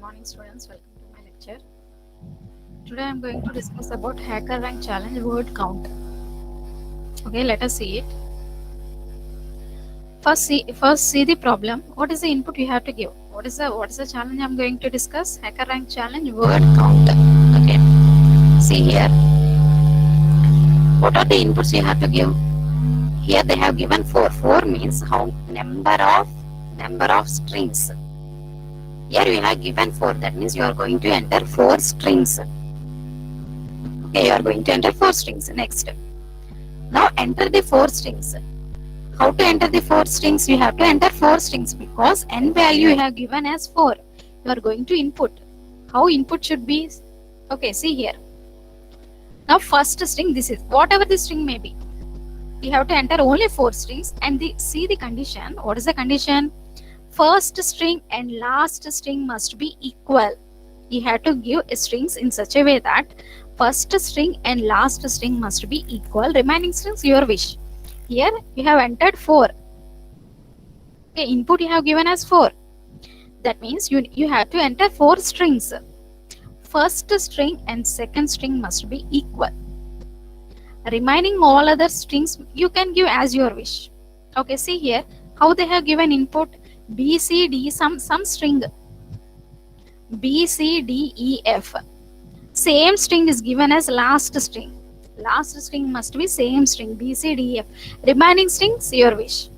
morning, students. Welcome to my lecture. Today I am going to discuss about HackerRank challenge word count. Okay, let us see it. First see the problem. What is the input you have to give? What is the challenge I am going to discuss? HackerRank challenge word count. Okay. See here. What are the inputs you have to give? Here they have given 4. 4 means how number of strings. Here we have given 4. That means you are going to enter 4 strings. Okay, you are going to enter 4 strings. Next. Now enter the 4 strings. How to enter the 4 strings? You have to enter 4 strings because n value you have given as 4. You are going to input. How input should be? Okay, see here. Now first string, this is whatever the string may be. You have to enter only 4 strings and see the condition. What is the condition? First string and last string must be equal. You have to give strings in such a way that first string and last string must be equal. Remaining strings your wish. Here you have entered 4. Okay, input you have given as 4. That means you have to enter 4 strings. First string and second string must be equal. Remaining all other strings you can give as your wish. Okay, see here how they have given input. B, C, D, some string. B, C, D, E, F. Same string is given as last string. Last string must be same string. B, C, D, F. Remaining strings your wish.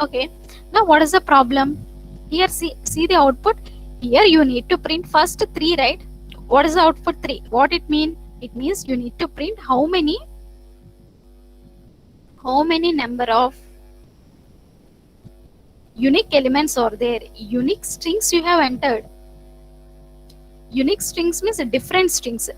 Okay. Now what is the problem? Here see the output. Here you need to print first 3, right? What is the output 3? What it mean? It means you need to print how many number of unique elements are there. Unique strings you have entered. Unique strings means different strings.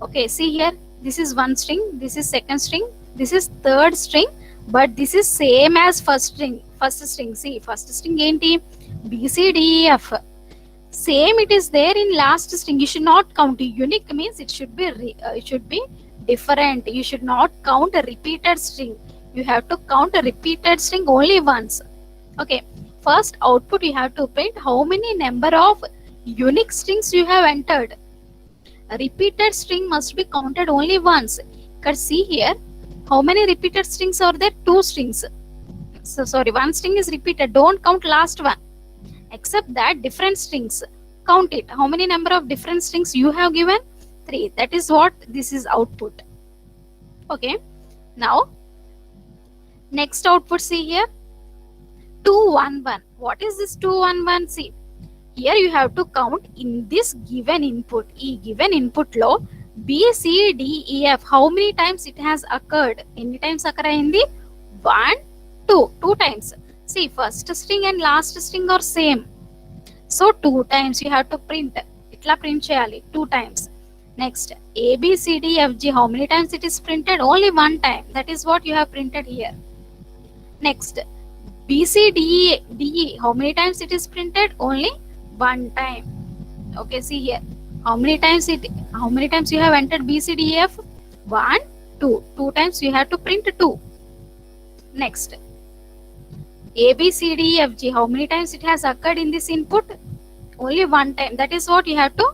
Okay, see here. This is one string. This is second string. This is third string. But this is same as first string. First string. See, first string enti B, C, D, E, F. Same it is there in last string. You should not count. Unique means it should be different. You should not count a repeated string. You have to count a repeated string only once. Okay. First output you have to print how many number of unique strings you have entered. A repeated string must be counted only once. Because see here, how many repeated strings are there? 2 strings. So sorry, one string is repeated. Don't count last one. Except that different strings. Count it. How many number of different strings you have given? 3. That is what this is output. Okay. Now, next output see here. 211. What is this 211? See, here you have to count in this given input. Given input low B, C, D, E, F. How many times it has occurred? Any times occur in the 1, 2. 2 times. See, first string and last string are same. So 2 times you have to print. Itla print cheyali 2 times. Next, A, B, C, D, F, G. How many times it is printed? Only 1 time. That is what you have printed here. Next, B, C, D, E. How many times it is printed? Only 1 time. Okay, see here. How many times you have entered B, C, D, E, F? 1, 2. 2 times you have to print 2. Next, A, B, C, D, E, F, G. How many times it has occurred in this input? Only 1 time. That is what you have to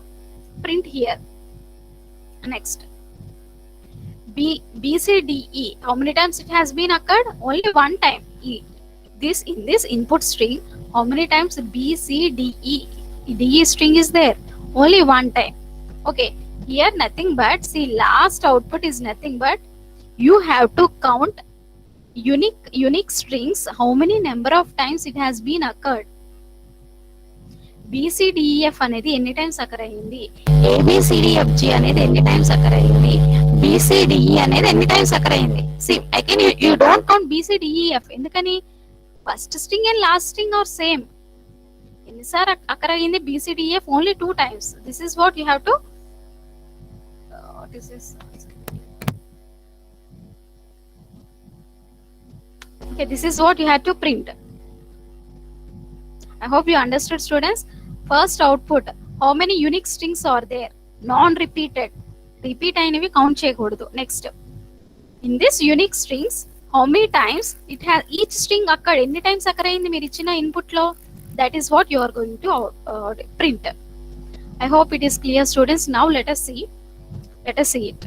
print here. Next, B, C, D, E. How many times it has been occurred? Only 1 time. In this input string, how many times B, C, D, E string is there? Only 1 time. Okay, here nothing but, see, last output is nothing but you have to count unique strings, how many number of times it has been occurred. B, C, D, E, F అనేది ఎన్ని times occur అయ్యింది? A, B, C, D, F, G అనేది ఎన్ని times occur అయ్యింది? B, C, D, E అనేది ఎన్ని times occur అయ్యింది? See, again you don't count B, C, D, E, F. ఎందుకని? First string and last string are same. ఎన్నిసార్లు occur అయ్యింది? B, C, D, E, F only 2 times. This is what you have to okay, this is what you have to print. I hope you understood, students. First output, how many unique strings are there? Non-repeated. Repeat అయినవి count చేయకూడదు. Next, in this unique strings, how many times it has each string occurred? ఎన్ని times occur అయింది మీరు ఇచ్చిన input లో? That is what you are going to print. I hope it is clear, students. Now let us see it.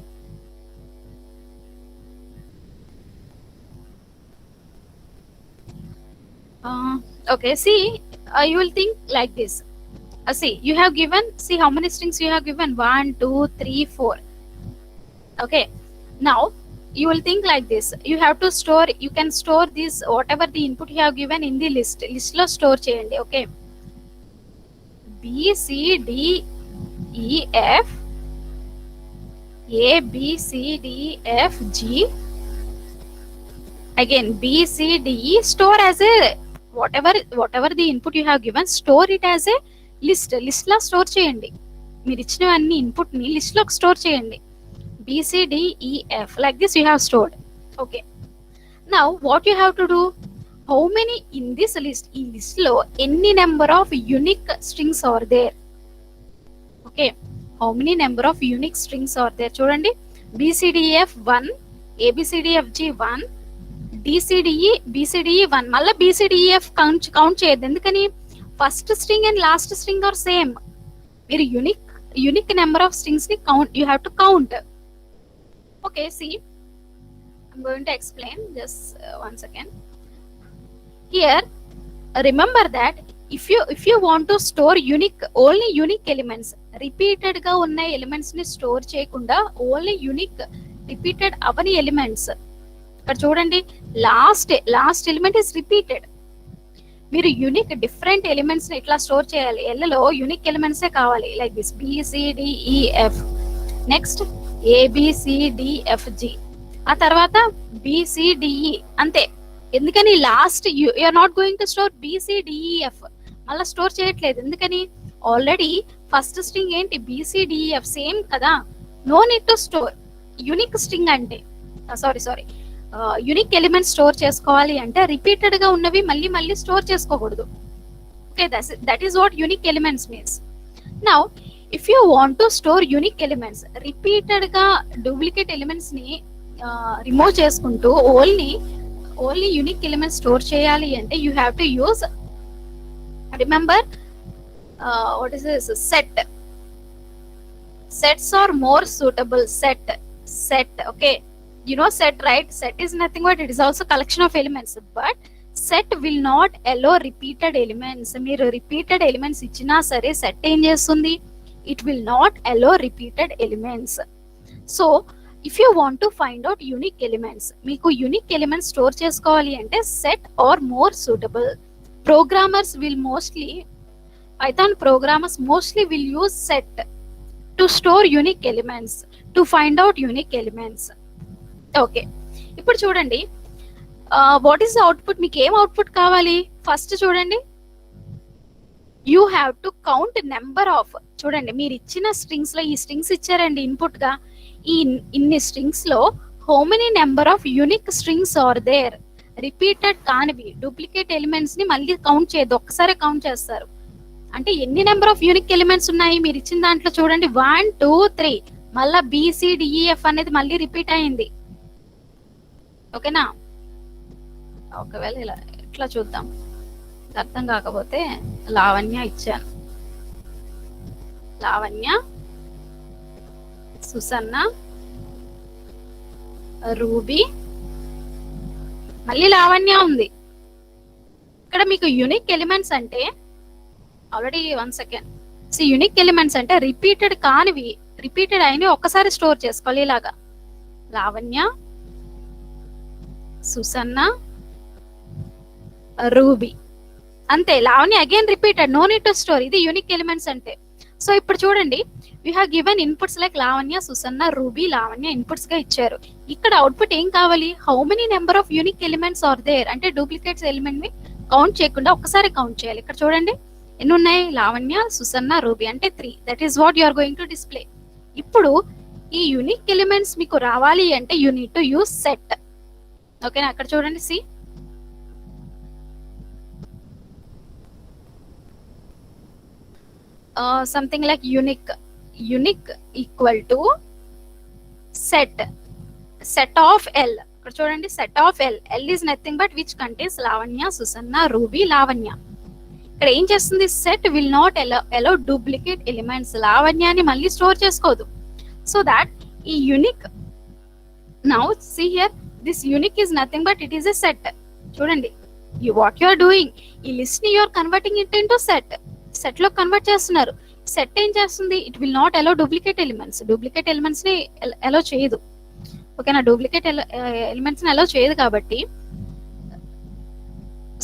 Okay, see, you will think like this. See, you have given, see how many strings you have given, 1 2 3 4. Okay, now you will think like this. You have to store, you can store this whatever the input you have given in the list lo store cheyandi. Okay, B C D E F, A B C D F G, again B C D E, store as a whatever the input you have given, store it as a list la store cheyandi. మీరు ఇచ్చిన అన్ని input ని list లో store చేయండి. B C D E F, like this you have stored. Okay, now what you have to do, how many in this list, ఈ list లో ఎన్ని number of unique strings are there. Okay, how many number of unique strings are there. చూడండి, BCDF 1, ABCDFG 1, DCDE BCDE 1, మళ్ళీ BCDEF count చేయద్దు. ఎందుకని, first string and last string are same. మీరు unique number of strings ని count, you have to count. Okay, see, I'm going to explain, just one second. Here, remember that if you want to store only unique elements, repeated ga unna elements ni store cheyakunda only unique repeated avani elements, ikkada chudandi, last element is repeated. మీరు unique different elements ని ఇట్లా store చేయాలి. ఎల్లలో unique elements ఏ కావాలి, like this BCDEF, next ABCDFG, ఆ తర్వాత BCDE, అంతే. ఎందుకని, last you are not going to store BCDEF, మళ్ళీ స్టోర్ చేయట్లేదు. ఎందుకని, ఆల్రెడీ ఫస్ట్ స్ట్రింగ్ ఏంటి, BCDEF సేమ్ కదా, no need to store. Unique string అంటే సారీ యూనిక్ ఎలిమెంట్ స్టోర్ చేసుకోవాలి అంటే రిపీటెడ్ గా ఉన్నవి మళ్ళీ స్టోర్ చేసుకోకూడదు. Okay, that is what unique elements means. Now if you want to store unique elements, repeated గా డూప్లికేట్ ఎలిమెంట్స్ ని రిమూవ్ చేసుకుంటూ ఓన్లీ యూనిక్ ఎలిమెంట్స్ స్టోర్ చేయాలి అంటే you have to use, remember what is this, sets are more suitable. Set, okay, you know set, right? Set is nothing but it is also collection of elements, but set will not allow repeated elements. మీరు repeated elements ఇచ్చినా సరే set ఏం చేస్తుంది, it will not allow repeated elements. So if you want to find out unique elements, మీకు unique elements store చేసుకోవాలి అంటే set or more suitable. Programmers will mostly, Python programmers mostly will use set to store unique elements, to find out unique elements. Okay, ఇప్పుడు చూడండి, what is the output, మీకు ఏం output కావాలి. First చూడండి, you have to count number of, చూడండి మీరు ఇచ్చిన strings లో, ఈ స్ట్రింగ్స్ ఇచ్చారండి ఇన్పుట్ గా, ఇన్ని స్ట్రింగ్స్ లో how many number of unique strings are there. Repeated కానివి డూప్లికేట్ ఎలిమెంట్స్ ని మళ్ళీ కౌంట్ చేయదు, ఒక్కసారి కౌంట్ చేస్తారు. అంటే ఎన్ని నెంబర్ ఆఫ్ యూనిక్ ఎలిమెంట్స్ ఉన్నాయి మీరు ఇచ్చిన దాంట్లో, చూడండి 1 2 3, మళ్ళా BCDEF అనేది మళ్ళీ రిపీట్ అయింది. ఓకేనా, ఒకవేళ ఇట్లా చూద్దాం, అర్థం కాకపోతే లావణ్య ఇచ్చాను, లావణ్య, సుసన్న, రూబీ, మళ్ళీ లావణ్య ఉంది. ఇక్కడ మీకు యూనిక్ ఎలిమెంట్స్ అంటే already, one second, unique elements అంటే రిపీటెడ్ కానివి, రిపీటెడ్ అయినవి ఒక్కసారి స్టోర్ చేసుకోవాలి. ఇలాగా లావణ్య, సుసన్న, రూబీ, అంతే. Lavanya again repeated, no need to store. ఇది యూనిక్ ఎలిమెంట్స్ అంటే. సో ఇప్పుడు చూడండి, you have given inputs like Lavanya, Susanna, Ruby, Lavanya inputs గా ఇచ్చారు. ఇక్కడ అవుట్పుట్ ఏం కావాలి, how many number of unique elements are there, అంటే డూప్లికేట్స్ ఎలిమెంట్ ని కౌంట్ చేయకుండా ఒక్కసారి కౌంట్ చేయాలి. ఇక్కడ చూడండి ఎన్ని ఉన్నాయి, లావణ్య, సుసన్న, రూబీ అంటే 3. That is what you are going to display. ఇప్పుడు ఈ యూనిక్ ఎలిమెంట్స్ మీకు రావాలి అంటే you need to use set. ఓకేనా, అక్కడ చూడండి, see something like unique equal to set of L. ఇక్కడ చూడండి, set of L is nothing but which contains Lavanya, Susanna, Ruby, Lavanya. ఇక్కడ ఏం చేస్తుంది, set will not allow duplicate elements, లావణ్యాన్ని మళ్ళీ స్టోర్ చేసుకోదు. సో దాట్ ఈ unique, now see here, this unique is nothing but it is a set. చూడండి, what you are doing, ఈ list ని you are converting it into set లో convert చేస్తున్నారు. Set ఏం చేస్తుంది, it will not allow duplicate elements ని allow చేయదు. ఓకేనా, డూప్లికేట్ ఎలిమెంట్స్ ని అలౌ చేయదు కాబట్టి,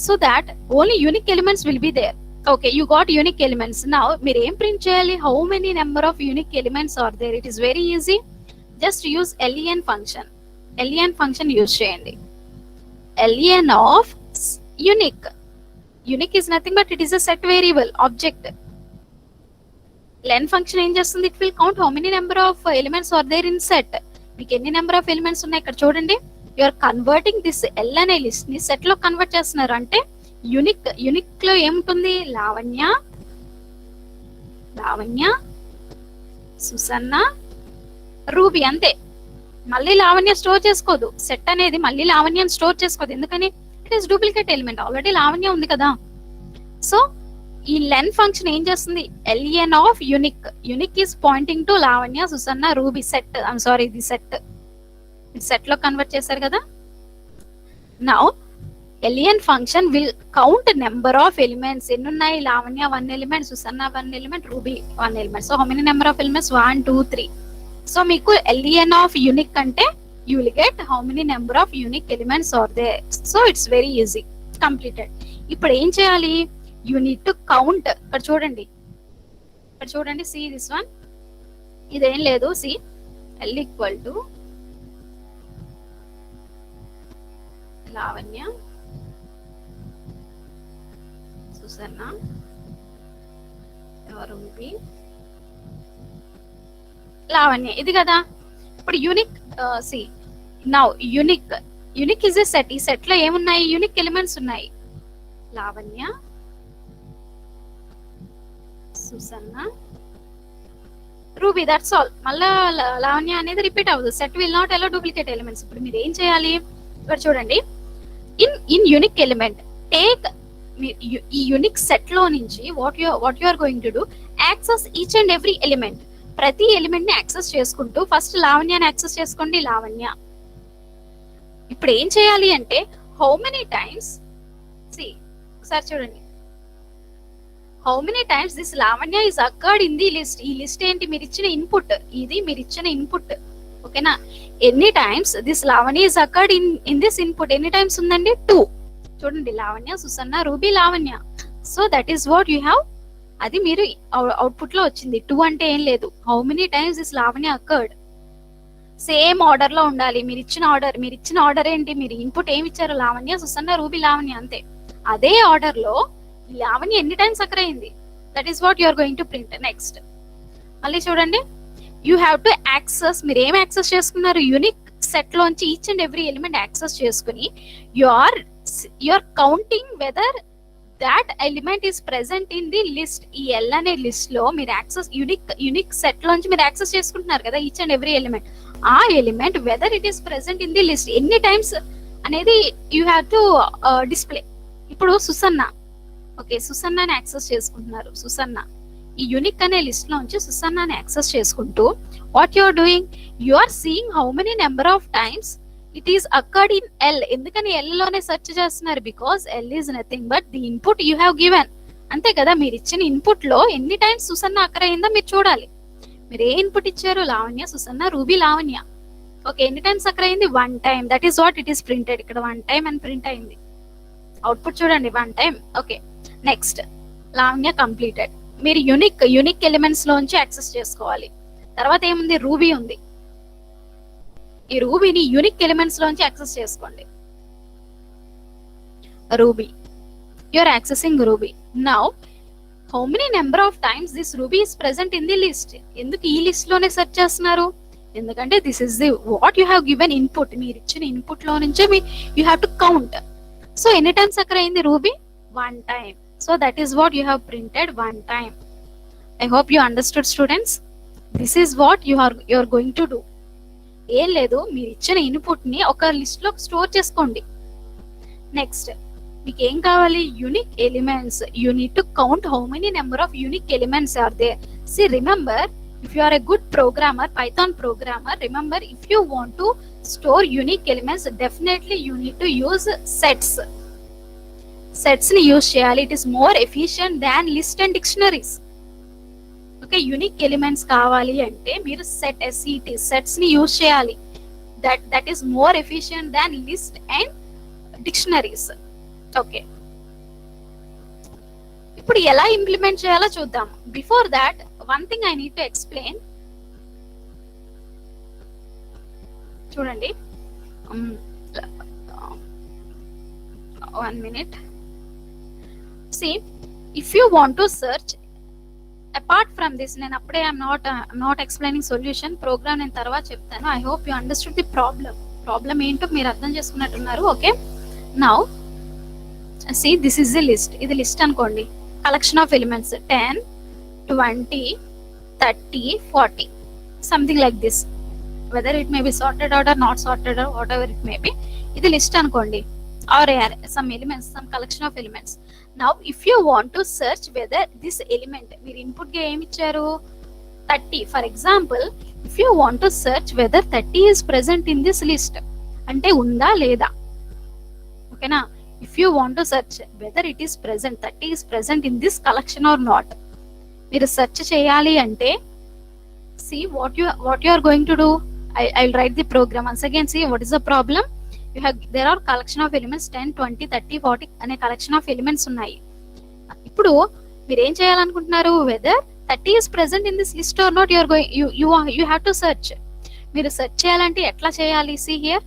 so that only unique elements will be there. Okay, you got unique elements. Now మీరు ఏం ప్రింట్ చేయాలి, how many number of unique elements are there. It is very easy, just use len function use చేయండి. len of unique is nothing but it is a set variable object. len function ఏం చేస్తుంది, it will count how many number of elements are there in set. మీకు ఎన్ని number of elements ఉన్నాయి ఇక్కడ చూడండి. You are converting this L అనే list ని set లో కన్వర్ట్ చేస్తున్నారు. అంటే యూనిక్ లో ఏముంటుంది, లావణ్య, సుసన్న, రూబీ, అంతే. మళ్ళీ లావణ్య స్టోర్ చేసుకోదు. సెట్ అనేది మళ్ళీ లావణ్యాన్ని స్టోర్ చేసుకోదు. ఎందుకని, it is duplicate element, already Lavanya ఉంది కదా. సో ఈ లెన్ ఫంక్షన్ ఏం చేస్తుంది, len of unique is pointing to Lavanya, Susanna, ruby, set. I'm sorry, ఇది సెట్ లో కన్వర్ట్ చేశారు కదా. Now len function will count number of elements. ఎన్ని ఉన్నాయి, Lavanya 1 element, Susanna 1 element, ruby 1 element. So how many number of elements, 1 2 3. So మీకు len of unique అంటే you will get how many number of unique elements are they. So it's very easy, completed. ఇప్పుడు ఏం చేయాలి, you need to count. ఇక్కడ చూడండి, see this one, ఇదేం లేదు, see l equal to Lavanya, Susanna, Ruby, Lavanya, ఇది కదా. ఇప్పుడు unique, see now unique is a set. ఈ సెట్ లో ఏమున్నాయి, యూనిక్ ఎలిమెంట్స్ ఉన్నాయి, Lavanya, Susanna, Ruby, that's all. మళ్ళా లావణ్య అనేది రిపీట్ అవ్వదు. Set will not allow duplicate elements. ఇప్పుడు మీరు ఏం చేయాలి, ఇక్కడ చూడండి, ఇన్ యూనిక్ ఎలిమెంట్ టేక్, ఈ యూనిక్ సెట్ లో నుంచి what you are going to do, access each and every element. ప్రతి ఎలిమెంట్ ని యాక్సెస్ చేసుకుంటూ ఫస్ట్ లావణ్యాన్ని యాక్సెస్ చేసుకోండి, లావణ్య. ఇప్పుడు ఏం చేయాలి అంటే, హౌ మెనీ టైమ్స్, ఒకసారి చూడండి, how many times this Lavanya is occurred in the list. ఈ లిస్ట్ ఏంటి, మీరు ఇచ్చిన ఇన్పుట్, ఇది మీరు ఇచ్చిన ఇన్పుట్. ఓకేనా, ఎన్ని times this Lavanya is occurred in this input, ఎన్ని టైమ్స్ ఉందండి, 2. చూడండి, Lavanya, Susanna, Ruby, Lavanya. So that is what you have, అది మీరు అవుట్పుట్ లో వచ్చింది. 2 అంటే ఏం లేదు, how many times this Lavanya occurred. Same order లో ఉండాలి. మీరు ఇచ్చిన ఆర్డర్ ఏంటి, మీరు ఇన్పుట్ ఏమి ఇచ్చారు, లావణ్య, సుసన్న, రూబీ, లావణ్య, అంతే. అదే ఆర్డర్ లో లావణ్య ఎన్ని టైమ్స్ అకర్ అయింది, that is what you are going to print. Next మళ్ళీ చూడండి, యూ హ్యావ్ టు యాక్సెస్, మీరు ఏం యాక్సెస్ చేసుకున్నారు, యూనిక్ సెట్ లోంచి each and every element access చేసుకుని you are counting whether that element is present in the list. ఈ L అనే list లో మీరు యాక్సెస్, యూనిక్ సెట్ లోంచి మీరు యాక్సెస్ చేసుకుంటున్నారు కదా ఈచ్ అండ్ ఎవ్రీ ఎలిమెంట్. ఆ element whether it is present in the list, ఎన్ని టైమ్స్ అనేది యూ హ్యావ్ టు డిస్ప్లే. ఇప్పుడు సుసన్న, ఓకే, సుసన్నని యాక్సెస్ చేసుకుంటున్నారు. సుసన్న, ఈ యూనిక్ అనే లిస్ట్ లోంచి సుసన్నని యాక్సెస్ చేసుకుంటూ what you are doing, you are seeing how many number of times it is occurred in L. ఎందుకని ఎల్ లోనే సెర్చ్ చేస్తున్నారు, because L is nothing but the input you have given. అంతే కదా, మీరు ఇచ్చిన ఇన్పుట్ లో ఎన్ని టైమ్స్ సుసన్న అకర్ అయిందో మీరు చూడాలి. మీరు ఏ ఇన్పుట్ ఇచ్చారు, Lavanya, Susanna, Ruby, Lavanya. Okay, ఎన్ని టైమ్స్ అకర్ అయింది, 1 time. That is what it is printed. ఇక్కడ 1 టైమ్ అని ప్రింట్ అయింది. అవుట్పుట్ చూడండి, 1 time. Okay, next Lavanya completed. మీరు యూనిక్ ఎలిమెంట్స్ లోంచి యాక్సెస్ చేసుకోవాలి. తర్వాత ఏముంది, రూబీ ఉంది. ఈ రూబీని యూనిక్ ఎలిమెంట్స్ లోంచి యాక్సెస్ చేసుకోండి. Ruby, you are accessing Ruby. Now how many number of times this Ruby is present in the list. ఎందుకు ఈ లిస్ట్ లోనే సెర్చ్ చేస్తున్నారు, ఎందుకంటే this is the what you have given input. మీరు ఇచ్చిన input లో నుంచే you have to count. So ఎన్ని టైమ్స్ అక్కడ అయింది, Ruby 1 time. So that is what you have printed 1 time. I hope you understood, students. This is what you are going to do. ఏం లేదు, మీరు ఇచ్చిన ఇన్పుట్ ని ఒక లిస్ట్ లో స్టోర్ చేసుకోండి. నెక్స్ట్ మీకు ఏం కావాలి? Unique elements. You need to count how many number of unique elements are there. See remember, if you are a good programmer, Python programmer, remember, if you want to store unique elements, definitely you need to use sets ni use cheyali. It is more efficient than list and dictionaries. Okay, unique elements kavali ante meer sets ni use cheyali. That is more efficient than list and dictionaries. Okay, ఇప్పుడు ఎలా implement చేయాలో చూద్దాం. Before that one thing I need to explain. చూడండి, 1 minute. See, if you want to search apart from this, నేను అప్పుడే I'm not explaining solution. Program నేను తర్వాత చెప్తాను. I hope you understood the problem ఏంటో మీరు అర్థం చేసుకున్నట్టున్నారు. Okay, now see, this is the list. ఇది లిస్ట్ అనుకోండి. collection of elements 10, 20, 30, 40, something like this. Whether it may be sorted out or not sorted out, whatever it may be, ఇది list అనుకోండి. or some elements, some collection of elements. Now if you want to search whether this element, మీరు input గా ఏమి ఇచ్చారు? 30. For example, if you want to search whether 30 is present in this list, అంటే ఉందా లేదా. ఓకేనా? if you want to search whether it is present, 30 is present in this collection or not, మీరు search చేయాలి అంటే, see what you are going to do. I'll write the program once again. See what is the problem. There are collection of elements 10, 20, 30, 40 అనే collection of elements ఉన్నాయి. ఇప్పుడు మీరు ఏం చేయాలనుకుంటున్నారు? whether 30 is present in this list or not, you have to search. మీరు search చేయాలంటే ఎట్లా చేయాలి? see here,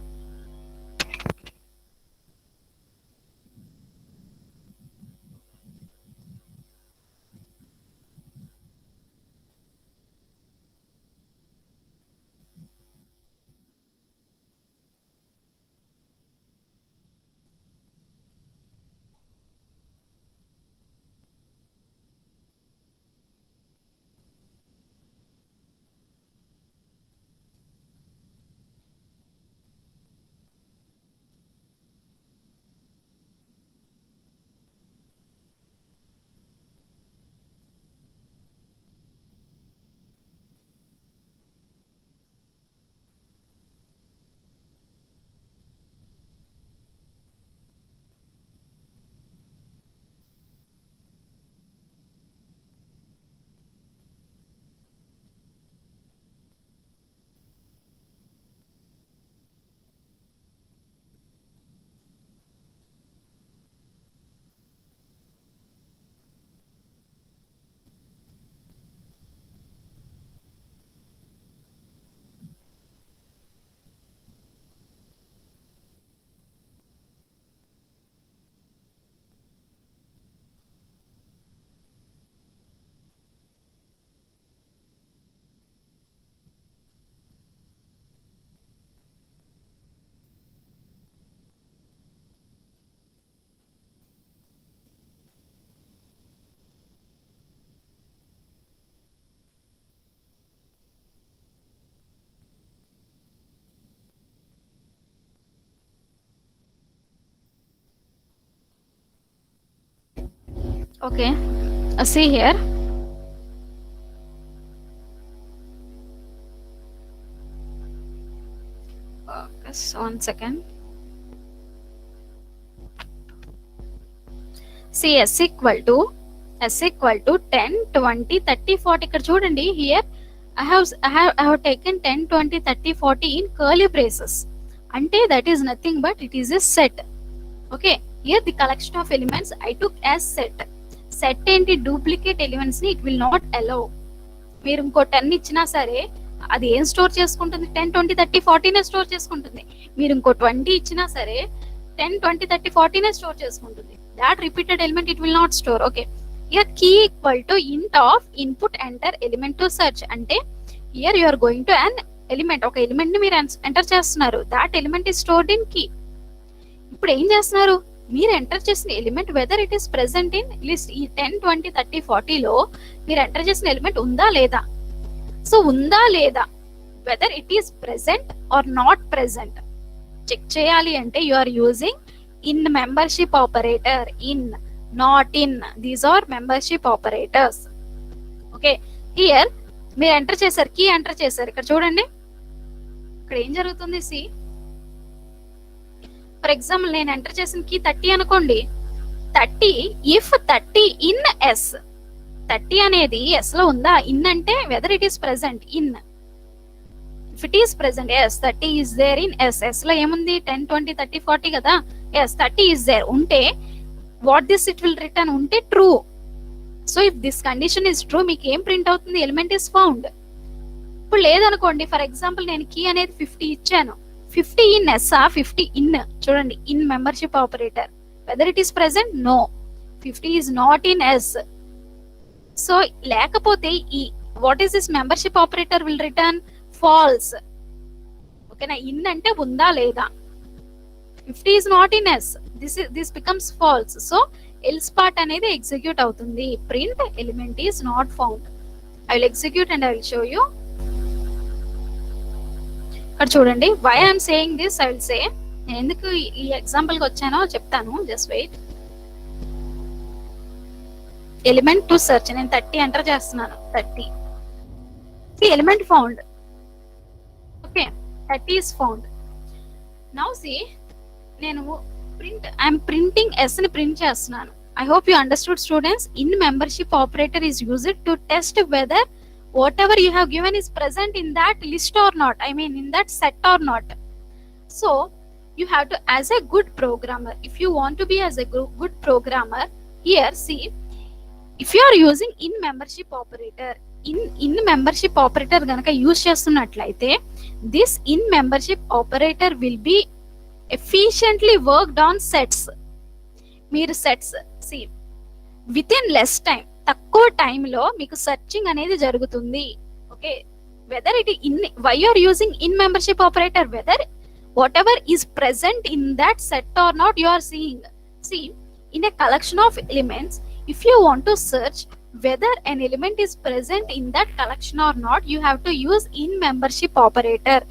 okay, see here, just 1 second. see, s equal to 10, 20, 30, 40. ఇక్కడ చూడండి, here I have taken 10, 20, 30, 40 in curly braces. అంటే that is nothing but it is a set. okay, here the collection of elements I took as set. Set ఏంటి? Duplicate elements ని it will not allow. మీరు ఇంకో 10 ఇచ్చినా సరే అది ఏం store చేసుకుంటుంది? 10, 20, 30, 40 నే స్టోర్ చేసుకుంటుంది. మీరు ఇంకో 20 ఇచ్చినా సరే 10, 20, 30, 40 నే స్టోర్ చేసుకుంటుంది. That repeated element it will not store. Okay, here key equal to int of input enter element to search. అంటే here you are going to an element, ఒక ఎలిమెంట్ ని మీరు ఎంటర్ చేస్తున్నారు. That element is stored in key. ఇప్పుడు ఏం చేస్తున్నారు? మీరు enter చేసిన element whether it is present in list. ఈ 10, 20, 30, 40 లో మీరు ఎంటర్ చేసిన ఎలిమెంట్ ఉందా లేదా? సో ఉందా లేదా, whether it is present or not present check చేయాలి అంటే you are using in membership operator, in, not in. These are membership operators. Okay, here మీరు ఎంటర్ చేశారు, కీ ఎంటర్ చేశారు. ఇక్కడ చూడండి, ఇక్కడ ఏం జరుగుతుంది. సి ఫర్ ఎగ్జాంపుల్ నేను ఎంటర్ చేసిన కీ 30 అనుకోండి. 30 ఇఫ్ 30 ఇన్ ఎస్, 30 అనేది ఎస్ లో ఉందా, ఇన్ అంటే whether it is present in. If it is present S 30 is there in S. S లో ఏముంది 10 20 30 40 కదా. ఎస్ 30 ఈస్ దేర్ ఉంటే what this it will return ఉంటే true. So if this condition is true మీకు ఏం print అవుతుంది, element is found. ఇప్పుడు లేదనుకోండి, ఫర్ ఎగ్జాంపుల్ నేను కీ అనేది 50 ఇచ్చాను. 50 ఇన్ ఎస్ 50 ఇన్, చూడండి in membership operator, whether it is present no, 50 is not in S. So లేకపోతే ఈ what is this membership operator will return false. ఓకేనా, ఇన్ అంటే ఉందా లేదా. 50 is not in S, this becomes false. So else part అనేది execute అవుతుంది. Print element is not found. I will execute and I will show you. ఇక్కడ చూడండి, why I'm saying this I will say. నేను ఎందుకు ఈ example కి వచ్చానో చెప్తాను, just wait. Element to search, నేను 30 ఎంటర్ చేస్తున్నాను. 30 element found. Okay, 30 is found. Now see, నేను ప్రింట్ ఐఎమ్ ప్రింటింగ్ ఎస్ ని ప్రింట్ చేస్తున్నాను. I hope you understood students. In membership operator is used to test whether whatever you have given is present in that list or not, I mean in that set or not. So you have to, as a good programmer, if you want to be as a good programmer, here see, if you are using in membership operator, in membership operator ganaka use chestunnatlaite, this in membership operator will be efficiently worked on sets. మీరు sets see with in less time, తక్కువ టైంలో మీకు searching అనేది జరుగుతుంది. Okay, whether it in why are using in membership operator, whether whatever is present in that set or not you are seeing. See in a collection of elements, if you want to search whether an element is present in that collection or not, you have to use in membership operator.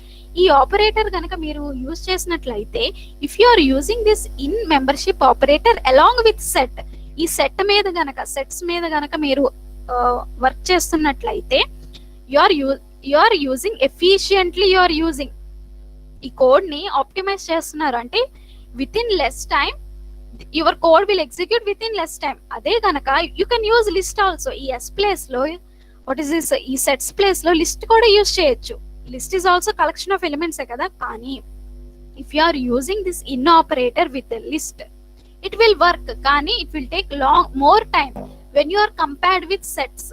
ఈ operator గనక మీరు use చేసినట్లయితే, if you are using this in membership operator along with set, ఈ set మీద గనక sets మీద గనక మీరు వర్క్ చేస్తున్నట్లయితే, you are using efficiently, you are using ఈ కోడ్ ని ఆప్టిమైజ్ చేస్తున్నారు. అంటే with in less time your code will execute within less time. అదే గనక you can use list also. ఈ s ప్లేస్ లో what is this, ఈ sets ప్లేస్ లో లిస్ట్ కూడా యూజ్ చేయొచ్చు. List is also collection of elements కదా. కానీ if you are using this in operator with a list, it will work, కానీ it will take more time when you are compared with sets.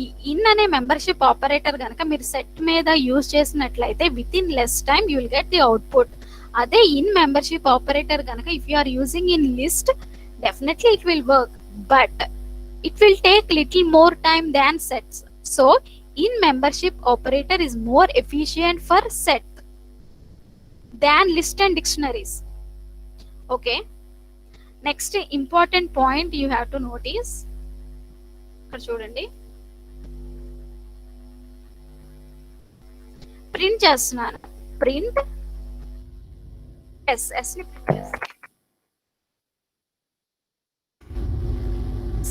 ఈ in అనే membership operator గనక మీరు set మీద use చేసినట్లయితే with in less time you will get the output. అదే in membership operator గనక if you are using in list, definitely it will work, but it will take little more time than sets. So in membership operator is more efficient for set than list and dictionaries. Okay, next important point you have to notice. ఇక్కడ చూడండి, print చేస్తున్నాను. Print yes ని print చేస్తాను.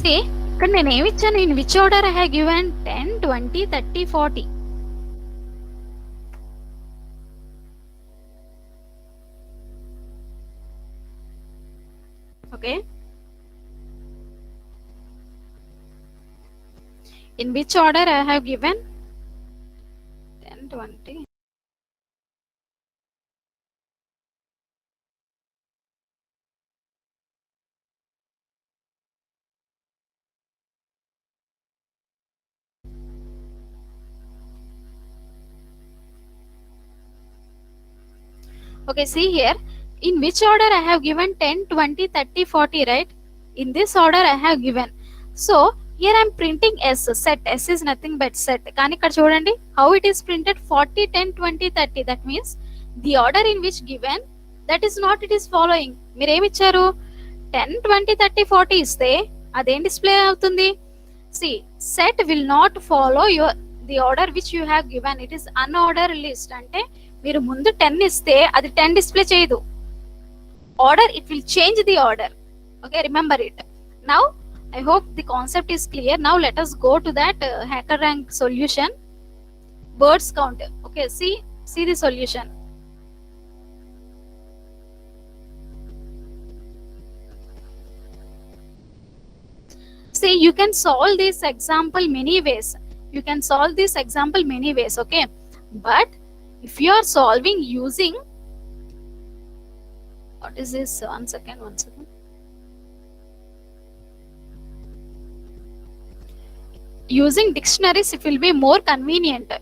సే ఇక్కడ నేను ఏమి ఇచ్చాను, in which order I have given 10 20 30 40. Okay, in which order I have given 10 20. Okay, see here, in which order I have given 10 20 30 40, right? In this order I have given. So here I am printing s, set. S is nothing but set. కానీ ఇక్కడ చూడండి how it is printed 40 10 20 30. That means the order in which given, that is not it is following. మీరు ఏమి ఇచ్చారు, 10 20 30 40 ఇస్తే అదేం display అవుతుంది. See, set will not follow the order which you have given. It is unordered list. అంటే మీరు ముందు 10 ఇస్తే అది 10 డిస్ప్లే చేయదు. order, it will change the order. Okay, remember it. Now I hope the concept is clear. Now let us go to that HackerRank solution. Words count. Okay, see the solution. See, you can solve this example many ways. You can solve this example many ways, okay? But if you are solving using, what is this? One second. Using dictionaries, it will be more convenient.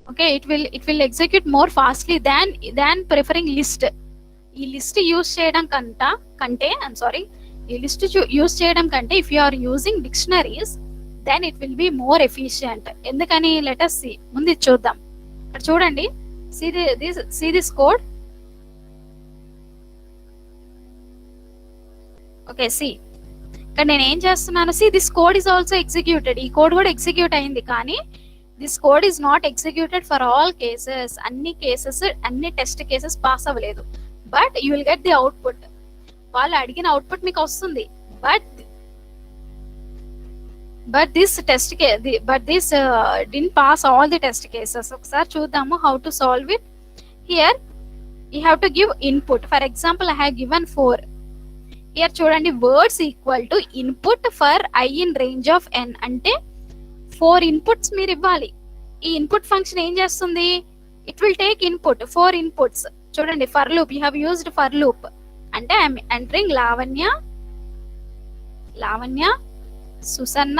Okay, it will execute more fastly than preferring list. ఈ list use చేయడం కంటే I'm sorry, ఈ list use చేయడం కంటే if you are using dictionaries then it will be more efficient. ఎందుకని? Let us see. ముందు ఇది చూద్దాం. ఇక్కడ చూడండి, see this code. Okay, see ఇక్కడ నేను ఏం చేస్తున్నాను, see this code is also executed. ఈ కోడ్ కూడా ఎగ్జిక్యూట్ అయింది, కానీ this code is not executed for all cases. అన్ని కేసెస్, అన్ని టెస్ట్ కేసెస్ పాస్ అవ్వలేదు. But you will get the output. వాళ్ళు అడిగిన అవుట్పుట్ మీకు వస్తుంది. But this didn't pass all the test cases. ఒకసారి చూద్దాము how to solve it. Here you have to give input. For example, I have given 4. Here చూడండి, words equal to input for I in range of n. అంటే 4 inputs మీరు ఇవ్వాలి. ఈ input function ఏం చేస్తుంది? It will take input 4 inputs. చూడండి, for loop, you have used for loop. అంటే I'm entering Lavanya, Susanna,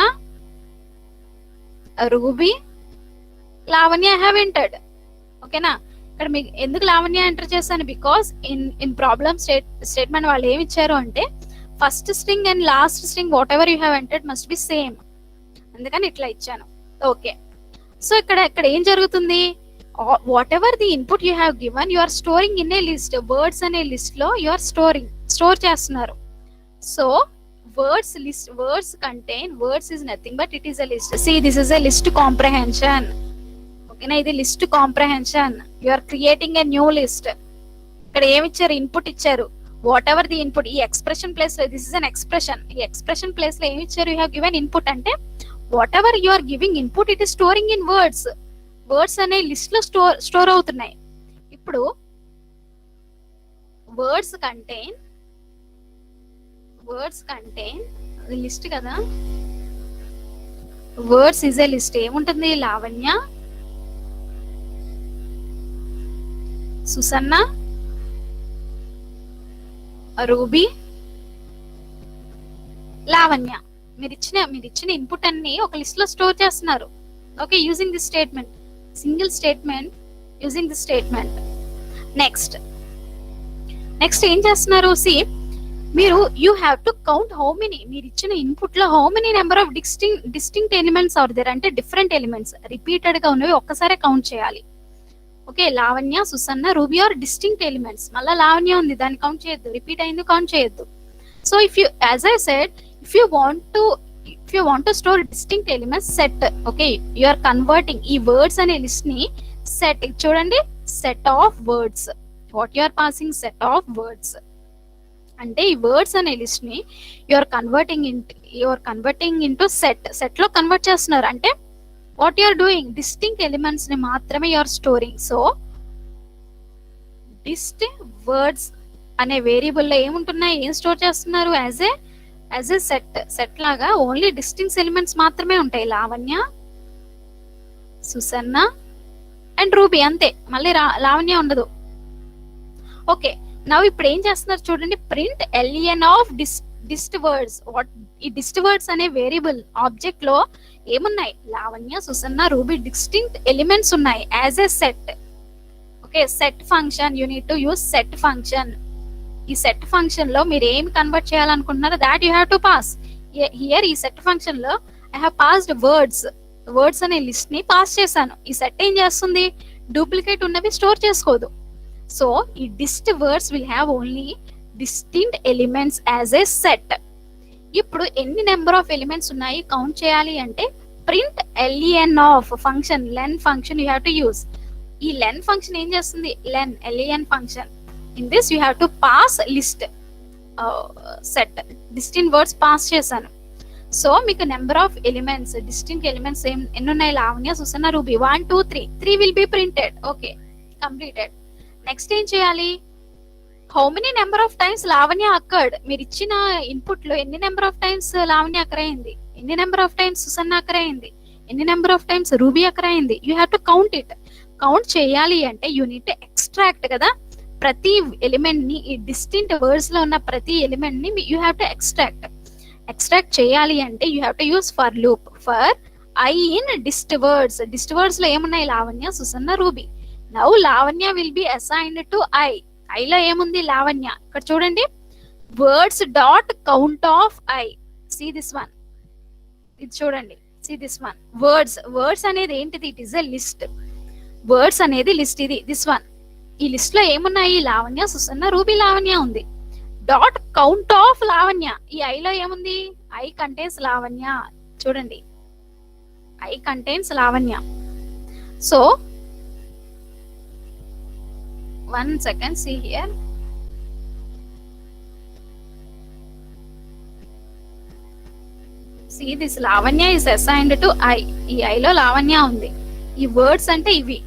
Ruby, Lavanya I have entered. ఓకేనా? ఇక్కడ మీకు ఎందుకు లావణ్య ఎంటర్ చేశాను? బికాస్ ఇన్ ప్రాబ్లమ్ స్టేట్మెంట్ వాళ్ళు ఏమి ఇచ్చారు అంటే first string and last string whatever you have entered must be same. అందుకని ఇట్లా ఇచ్చాను. ఓకే, సో ఇక్కడ ఏం జరుగుతుంది? Whatever the input you have given, you are storing in a list. Words అనే లిస్ట్ లో యు ఆర్ స్టోర్ చేస్తున్నారు. So words contain, words is nothing but it is a list. See, this is a list comprehension. Okay na, ఇది list comprehension. You are creating a new list. ఇక్కడ ఏమి ఇచ్చారు? Input ఇచ్చారు. Whatever the input, ఈ expression place లో, this is an expression. ఈ expression place లో ఏమి ఇచ్చారు? You have given input. అంటే whatever you are giving input, it is storing in words. Words అనే లిస్ట్ లో స్టోర్ అవుతున్నాయి. ఇప్పుడు వర్డ్స్ కంటైన్ లిస్ట్ కదా, వర్డ్స్ ఇస్ ఏ లిస్ట్. ఏముంటుంది? Lavanya, Susanna, Ruby, Lavanya. మీరు ఇచ్చిన ఇన్పుట్ అన్ని ఒక లిస్ట్ లో స్టోర్ చేస్తున్నారు. Okay, using this statement, single statement, using this statement. Next ఏం చేస్తున్నారు? సి, మీరు you have to count how many, మీరు ఇచ్చిన ఇన్పుట్ లో how many number of distinct elements are there. అంటే డిఫరెంట్ ఎలిమెంట్స్ రిపీటెడ్ గా ఉన్నవి ఒక్కసారి కౌంట్ చేయాలి. Okay, Lavanya, Susanna, Ruby are distinct elements. మళ్ళీ లావణ్య ఉంది, దాన్ని కౌంట్ చేయొద్దు. రిపీట్ అయింది, కౌంట్ చేయొద్దు. So if you, as I said, if you want to store distinct elements, set. Okay, you are converting ఈ words అనే లిస్ట్ ని set. చూడండి, set of words. what you are passing, set of words. అంటే ఈ words అనే list ని you are converting into set లో convert చేస్తున్నారు. అంటే what you are doing, distinct elements ని మాత్రమే you are storing. So distinct words అనే వేరియబుల్ లో ఏముంటున్నాయి, ఏం స్టోర్ చేస్తున్నారు? యాజ్ ఏ సెట్ లాగా ఓన్లీ డిస్టింక్ట్ ఎలిమెంట్స్ మాత్రమే ఉంటాయి. లావణ్య, సుసన్న అండ్ రూబీ, అంతే. మళ్ళీ లావణ్య ఉండదు. ఓకే, నౌ ఇప్పుడు ఏం చేస్తున్నారు చూడండి, print ln of dist words. ఈ డిస్ట్ వర్డ్స్ అనే వేరియబుల్ ఆబ్జెక్ట్ లో ఏమున్నాయి? Lavanya, Susanna, Ruby distinct elements ఉన్నాయి as a set. Okay, set function, you need to use set function. ఈ సెట్ ఫంక్షన్ లో మీరు ఏమి కన్వర్ట్ చేయాలనుకుంటున్నారో that you have to pass. Here ఈ సెట్ ఫంక్షన్ లో ఐ హావ్ పాస్డ్ వర్డ్స్ అనే list ని పాస్ చేశాను. ఈ సెట్ ఏం చేస్తుంది? డూప్లికేట్ ఉన్నవి స్టోర్ చేసుకోదు. సో ఈ dist words will have only distinct elements as a set. ఇప్పుడు ఎన్ని నెంబర్ ఆఫ్ ఎలిమెంట్స్ ఉన్నాయి కౌంట్ చేయాలి అంటే print ln of function, len function you have to use. ఈ లెన్ ఫంక్షన్ ఏం చేస్తుంది? ln function in this you have to pass list set. Distinct words pass చేశాను. So మీకు number of elements, distinct elements ఎన్ని ఉన్నాయి? Lavanya, Susanna, Ruby. 1 2 3 will be printed. Okay, completed. Next ఏం చేయాలి? How many number of times Lavanya occurred? మీరు ఇచ్చిన input లో ఎన్ని నెంబర్ ఆఫ్ టైమ్స్ లావణ్య అక్కర్ అయింది, ఎన్ని నెంబర్ ఆఫ్ టైమ్స్ సుసన్న అక్కర్ అయింది, ఎన్ని నెంబర్ ఆఫ్ టైమ్స్ రూబీ అక్కర్ అయింది? You have to count it. Count చేయాలి అంటే యూనిట్ ఎక్స్ట్రాక్ట్ కదా, ప్రతి ఎలిమెంట్ ని, ఈ డిస్టింక్ట్ వర్డ్స్ లో ఉన్న ప్రతి ఎలిమెంట్ ని యూ హ్యావ్ టు ఎక్స్ట్రాక్ట్ చేయాలి అంటే you have to use for loop. For I in dist words. Dist words లో ఏమున్నాయి? Lavanya, Susanna, Ruby. Now Lavanya will be assigned to I. I లో ఏముంది? లావణ్య. ఇక్కడ చూడండి, words dot count of I. See this one, ఇది చూడండి, సీ దిస్ వన్. వర్డ్స్ అనేది ఏంటిది? It is a list. Words అనేది లిస్ట్. ఇది దిస్ వన్. ఈ లిస్ట్ లో ఏమున్నాయి? లావణ్య, సుసన్న, రూబీ, లావణ్య ఉంది. Dot count of Lavanya. ఈ ఐ లో ఏముంది? I contains Lavanya. చూడండి, I contains Lavanya. So 1 second, see here. See, this Lavanya is assigned to I. ఈ I లో లావణ్య ఉంది. ఈ వర్డ్స్ అంటే ఇవి: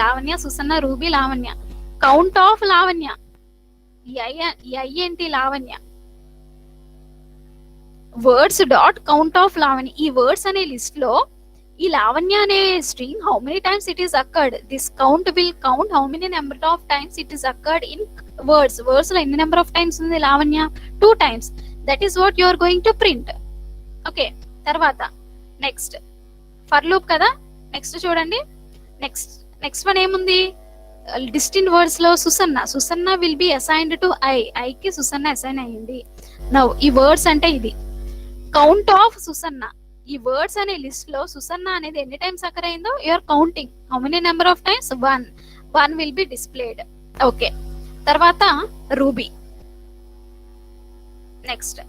Lavanya, Susanna, Ruby, Lavanya. Count of Lavanya. ఈ ఐ ఏంటి? Lavanya. Words dot count of Lavanya. ఈ వర్డ్స్ అనే లిస్ట్ లో ఈ లావణ్య అనే string how many times it is occurred. This count will count how many number of times it is occurred in words. Words లో ఎన్ని number of times ఉంది Lavanya? 2 times. That is what you are going to print. Okay, తర్వాత next for loop కదా. Next చూడండి, next one ఏముంది? Distinct words లో Susanna will be assigned to I కి Susanna assign అయ్యింది. నౌ ఈ వర్డ్స్ అంటే ఇది కౌంట్ ఆఫ్ సుసన్న. ఈ వర్డ్స్ అనే లిస్ట్ లో సుసన్న అనేది ఎన్ని టైమ్స్ అక్కర్ అయిందో you are counting. How many number of times? 1 will be displayed. Okay, తర్వాత Ruby. Next,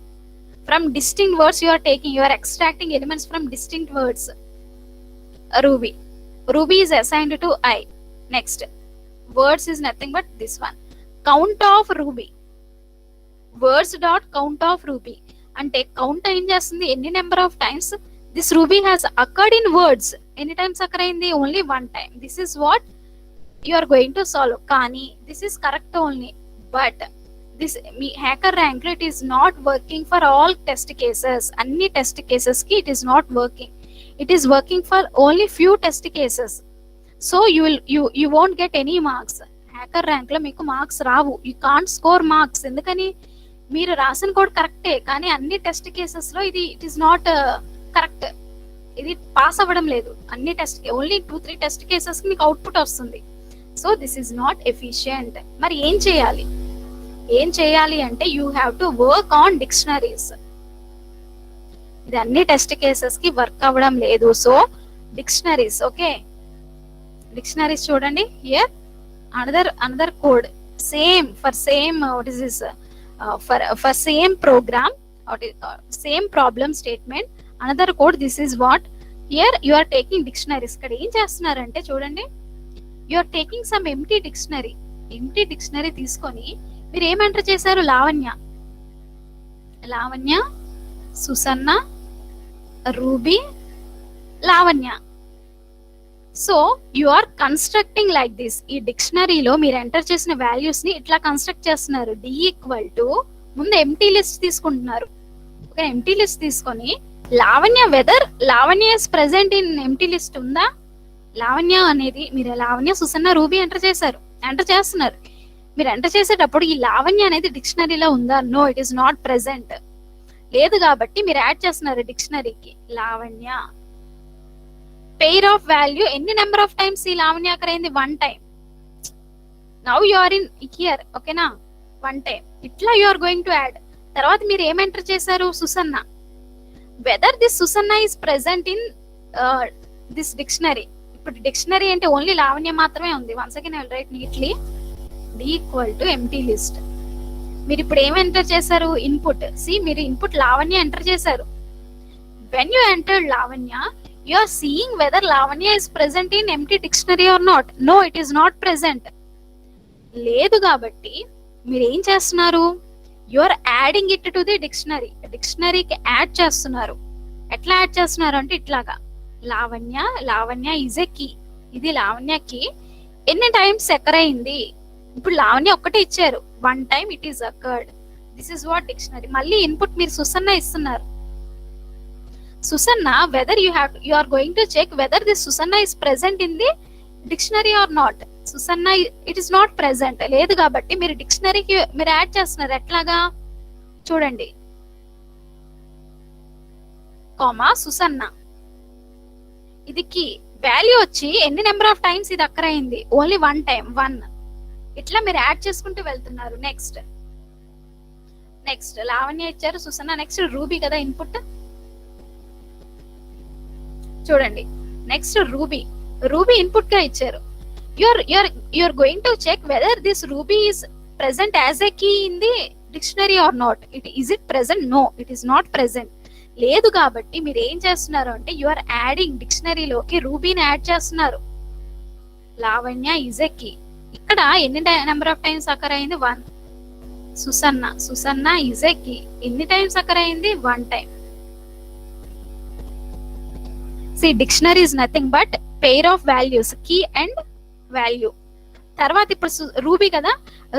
from distinct words you are extracting elements from distinct words. Ruby is assigned to I. Next, words is nothing but this one. Count of Ruby. Words dot count of Ruby. అంటే count ఏం చేస్తుంది? ఎన్ని number of times this Ruby has occurred in words. ఎన్ని times occur అయింది? Only 1 time. This is what you are going to solve. కానీ this is correct only, but this మీ HackerRank లో it is not working for all test cases. అన్ని test cases కి it is not working. It is working for only few test cases. So you won't get any marks. Hacker rank లో మీకు marks Rao. You can't score marks. ఎందుకని? మీరు రాసిన code కరెక్టే, కానీ అన్ని టెస్ట్ కేసెస్ లో ఇట్ ఈస్ నాట్ కరెక్ట్. ఇది పాస్ అవ్వడం లేదు. అన్ని టెస్ట్ ఓన్లీ 2-3 టెస్ట్ కేసెస్ కి మీకు అవుట్పుట్ వస్తుంది. So this is not efficient. మరి ఏం చేయాలి అంటే you have to work on dictionaries. ఇది అన్ని టెస్ట్ కేసెస్ కి వర్క్ అవ్వడం లేదు. So dictionaries. ఓకే, డిక్షనరీస్ చూడండి. Here another code, same for same what is this for same program or same problem statement, another code. This is what here you are taking dictionaries. Ikkada em chestunarante chudandi, you are taking some empty dictionary తీసుకొని మీరు ఏం enter చేశారు? Lavanya, Susanna, Ruby, Lavanya. So you are constructing like this. ఈ డిక్షనరీలో మీరు enter చేసిన values ని ఇట్లా కన్స్ట్రక్ట్ చేస్తున్నారు. డి ఈక్వల్ టు ముందు ఎంటీ లిస్ట్ తీసుకుంటున్నారు. ఒక ఎంటీ లిస్ట్ తీసుకొని whether Lavanya is present in empty list ఉందా? లావణ్య అనేది మీరు లావణ్య, సుసన్న, రూబీ ఎంటర్ చేస్తున్నారు. మీరు ఎంటర్ చేసేటప్పుడు ఈ లావణ్య అనేది డిక్షనరీలో ఉందా? No, it is not present. లేదు కాబట్టి మీరు యాడ్ చేస్తున్నారు డిక్షనరీకి లావణ్య. పెయిర్ ఆఫ్ వాల్యూ ఎన్ని నెంబర్ ఆఫ్ టైమ్స్ ఈ లావణ్య అక్కడ అయింది? 1 time. Now you are in here. ఓకేనా? 1 time. ఇట్లా you are going to add. తర్వాత మీరు ఏం ఎంటర్ చేశారు? Susanna. Whether this Susanna is present in this dictionary. ఇప్పుడు డిక్షనరీ అంటే ఓన్లీ లావణ్య మాత్రమే ఉంది. Once again I will write neatly D equal to empty list. మీరు ఇప్పుడు ఏం ఎంటర్ చేశారు? ఇన్పుట్. మీరు ఇన్పుట్ లావణ్య ఎంటర్ చేశారు. When you entered Lavanya, you are seeing whether Lavanya is present in empty dictionary or not. No, it is not present. లేదు కాబట్టి మీరు ఏం చేస్తున్నారు, you are adding it to the dictionary. డిక్షనరీకి add చేస్తున్నారు. ఎట్లా యాడ్ చేస్తున్నారు అంటే ఇట్లాగా, Lavanya, Lavanya is a key. ఇది లావణ్య కీ. ఎన్ని టైమ్స్ ఎక్కర్ అయింది, ఇప్పుడు లావణ్య ఒక్కటే ఇచ్చారు, 1 time it is occurred. This is what dictionary. మళ్ళీ ఇన్పుట్ మీరు సుసన్న ఇస్తున్నారు. Susanna, whether you are going to check whether this Susanna is present in the dictionary or not. Susanna it is not present, లేదు కాబట్టి మీరు డిక్షనరీకి మీరు add చేస్తున్నారు. ఎట్లాగా చూడండి, కామా సుసన్న, ఇది కీ. వాల్యూ వచ్చి ఎన్ని నెంబర్ ఆఫ్ టైమ్స్ ఇది అక్కర్ అయింది, ఓన్లీ 1 time, 1. ఇట్లా మీరు యాడ్ చేసుకుంటూ వెళ్తున్నారు. నెక్స్ట్ లావణ్య ఇచ్చారు, సుసన్న. నెక్స్ట్ రూబీ కదా ఇన్పుట్, చూడండి. నెక్స్ట్ రూబీ ఇన్పుట్ గా ఇచ్చారు. you're going to check whether this ruby is present as a key in the dictionary or not. Is it present? No, it is not present. లేదు కాబట్టి మీరు ఏం చేస్తున్నారు అంటే యు ఆర్ యాడింగ్, డిక్షనరీలోకి రూబీని యాడ్ చేస్తున్నారు. Lavanya is a key. ఇక్కడ ఎన్ని నెంబర్ ఆఫ్ టైమ్స్ అకర్ అయింది, 1. Susanna is a key. ఎన్ని టైమ్స్ అకర్ అయింది, 1 time. See, dictionary is nothing but pair of values, key and value. తర్వాత ఇప్పుడు రూబీ కదా,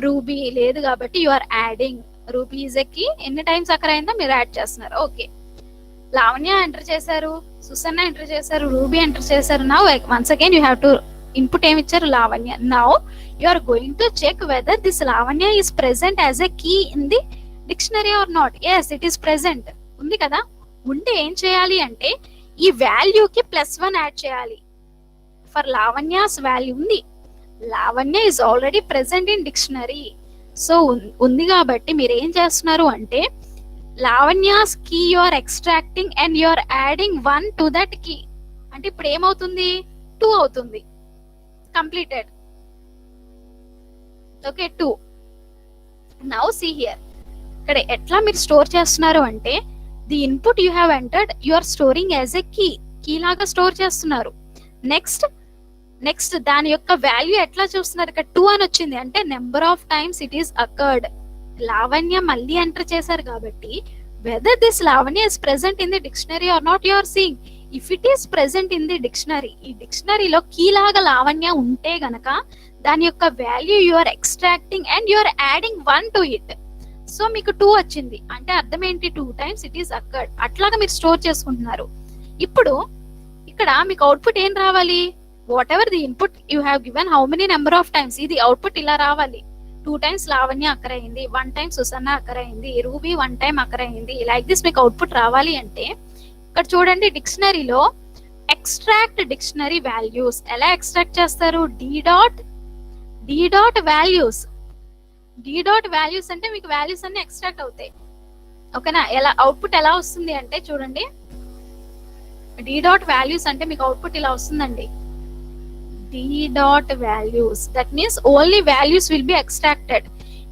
రూబీ లేదు కాబట్టి you are adding. Ruby is a key. ఎన్ని times occur అయిందో మీరు యాడ్ చేస్తున్నారు. ఓకే, లావణ్య ఎంటర్ చేశారు, సుసన్న ఎంటర్ చేశారు, రూబీ ఎంటర్ చేశారు. Now once again you have to input ఏమి ఇచ్చారు, Lavanya. Now you are going to check whether this Lavanya is present as a key in the dictionary or not. Yes, it is present. ఉంది కదా. ఉంటే ఏం చేయాలి అంటే ఈ వాల్యూకి +1 యాడ్ చేయాలి. ఫర్ లావణ్యాస్ వాల్యూ ఉంది, Lavanya is already present in dictionary. So ఉంది కాబట్టి మీరు ఏం చేస్తున్నారు అంటే Lavanya's key you are extracting and you are adding 1 to that key. అంటే ఇప్పుడు ఏమవుతుంది, 2 అవుతుంది. Completed. Okay, 2. Now see here, ఇక్కడ ఎట్లా మీరు స్టోర్ చేస్తున్నారు అంటే the input you have entered you are storing as a key లాగా స్టోర్ చేస్తున్నారు. నెక్స్ట్ దాని యొక్క వాల్యూ ఎట్లా చూస్తున్నారు, ఇక్కడ 2 అని వచ్చింది అంటే number of times it is occurred. Lavanya మళ్ళీ ఎంటర్ చేశారు కాబట్టి whether this Lavanya is present in the dictionary or not you are seeing. If it is present in the dictionary, ఈ డిక్షనరీలో కీ లాగా లావణ్య ఉంటే గనక దాని యొక్క value you are extracting and you are adding 1 to it. So మీకు 2 వచ్చింది అంటే అర్థం ఏంటి, 2 times ఇట్ ఈస్ అకర్డ్. అట్లాగా మీరు స్టోర్ చేసుకుంటున్నారు. ఇప్పుడు ఇక్కడ మీకు అవుట్పుట్ ఏం రావాలి, whatever the input you have given, how many number of times, ఇది అవుట్పుట్ ఇలా రావాలి. 2 times లావణ్య అకర్ అయింది, 1 time సుసన్న అకర్ అయింది, రూబీ 1 time అకర్ అయింది. లైక్ దిస్ మీకు అవుట్పుట్ రావాలి అంటే ఇక్కడ చూడండి, డిక్షనరీలో ఎక్స్ట్రాక్ట్ డిక్షనరీ వాల్యూస్. ఎలా ఎక్స్ట్రాక్ట్ చేస్తారు, D dot values. D dot values అంటే మీకు వాల్యూస్ అన్ని ఎక్స్ట్రాక్ట్ అవుతాయి. ఓకేనా. ఎలా అవుట్పుట్ ఎలా వస్తుంది అంటే చూడండి, డి డాట్ వాల్యూస్ అంటే మీకు అవుట్పుట్ ఇలా వస్తుందండి. D dot values, that means only values will be extracted.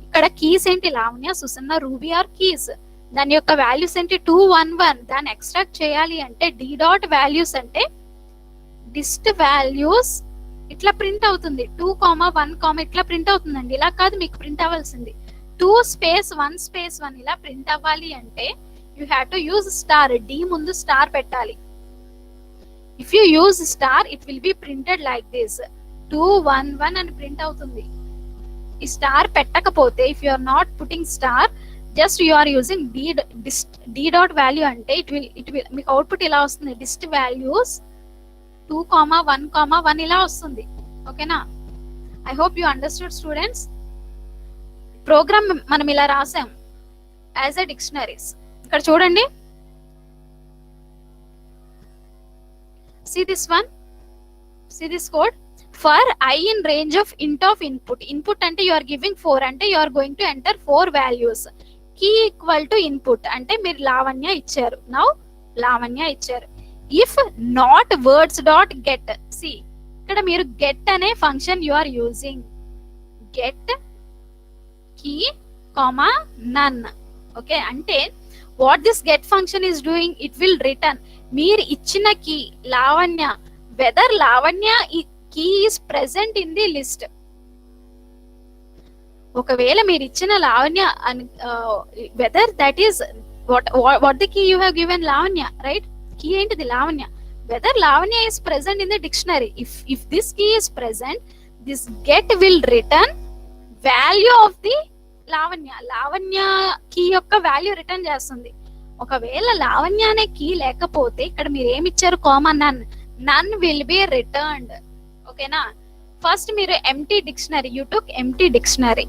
ఇక్కడ కీస్ ఏంటి, Lavanya, Susanna, Ruby are keys. దాని యొక్క వాల్యూస్ ఏంటి, 2 1 1. దాన్ని ఎక్స్ట్రాక్ట్ చేయాలి అంటే డి డాట్ వాల్యూస్ అంటే డిస్ట్ వాల్యూస్ ఇట్లా ప్రింట్ అవుతుంది. 2 1 ఇట్లా ప్రింట్ అవుతుందండి. ఇలా కాదు మీకు ప్రింట్ అవ్వాల్సింది 2 space 1 space 1 ఇలా ప్రింట్ అవ్వాలి అంటే you have to use star. D ముందు స్టార్ పెట్టాలి. If you use star, it will be printed like this. 2 1 1 అని ప్రింట్ అవుతుంది. ఈ స్టార్ పెట్టకపోతే, if you are not putting star, just you are using d dot value అంటే it will మీకు output ఇలా వస్తుంది. డిస్ట్ వాల్యూస్ 2 1 1 ఇలా వస్తుంది. ఓకేనా. I hope you understood students. Program మనం ఇలా రాసాం యాజ్ ఎ డిక్షనరీస్. ఇక్కడ చూడండి, see this one, see this code. For I in range of int of input అంటే you are giving 4 అంటే you are going to enter 4 values. key equal to input అంటే మీరు లావణ్య ఇచ్చారు. now లావణ్య ఇచ్చారు. if not words dot get, see ఇక్కడ మీరు get అనే function you are using. get key comma none. Okay, అంటే what this get function is doing, it will return మీరు ఇచ్చిన కీ లావణ్య, వెదర్ లావణ్య ఈ key is present in the list. ఒకవేళ మీరు ఇచ్చిన Lavanya whether that is what the key you have given Lavanya, right? Key ఏంటిది? Lavanya. Whether Lavanya is present in the dictionary. If this key is present, this get will return value of the Lavanya. Lavanya key యొక్క value return చేస్తుంది. ఒకవేళ లావణ్య అనే key లేకపోతే ఇక్కడ మీరు ఏమి ఇచ్చారు? Common none will be returned. ఓకేనా? ఫస్ట్ మీరు empty dictionary, you took empty dictionary.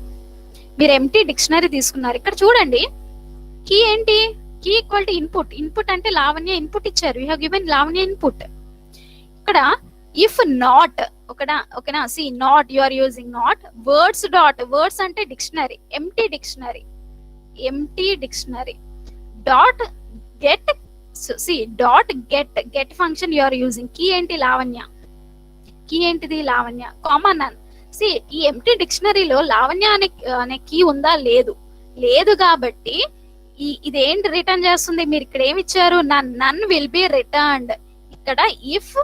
మీరు ఎంటీ డిక్షనరీ తీసుకున్నారు. ఇక్కడ చూడండి, కీ ఏంటి? Key equal to input. Input అంటే లావణ్య ఇన్పుట్ ఇచ్చారు. You have given Lavanya input. ఇక్కడ ఇఫ్ నాట్, ఓకేనా? See not, you are using not. Words dot, words అంటే dictionary, empty dictionary, empty dictionary. Dot get, see dot get function you are using. Key ఏంటి? Lavanya. Key ఏంటిది? Lavanya. Common నన్. C ఈ empty డిక్షనరీలో Lavanya అనే key ఉందా? లేదు. లేదు కాబట్టి ఇదేంటి రిటర్న్ చేస్తుంది? మీరు ఇక్కడ ఏమి ఇచ్చారు? None will be returned. ఇక్కడ ఇఫ్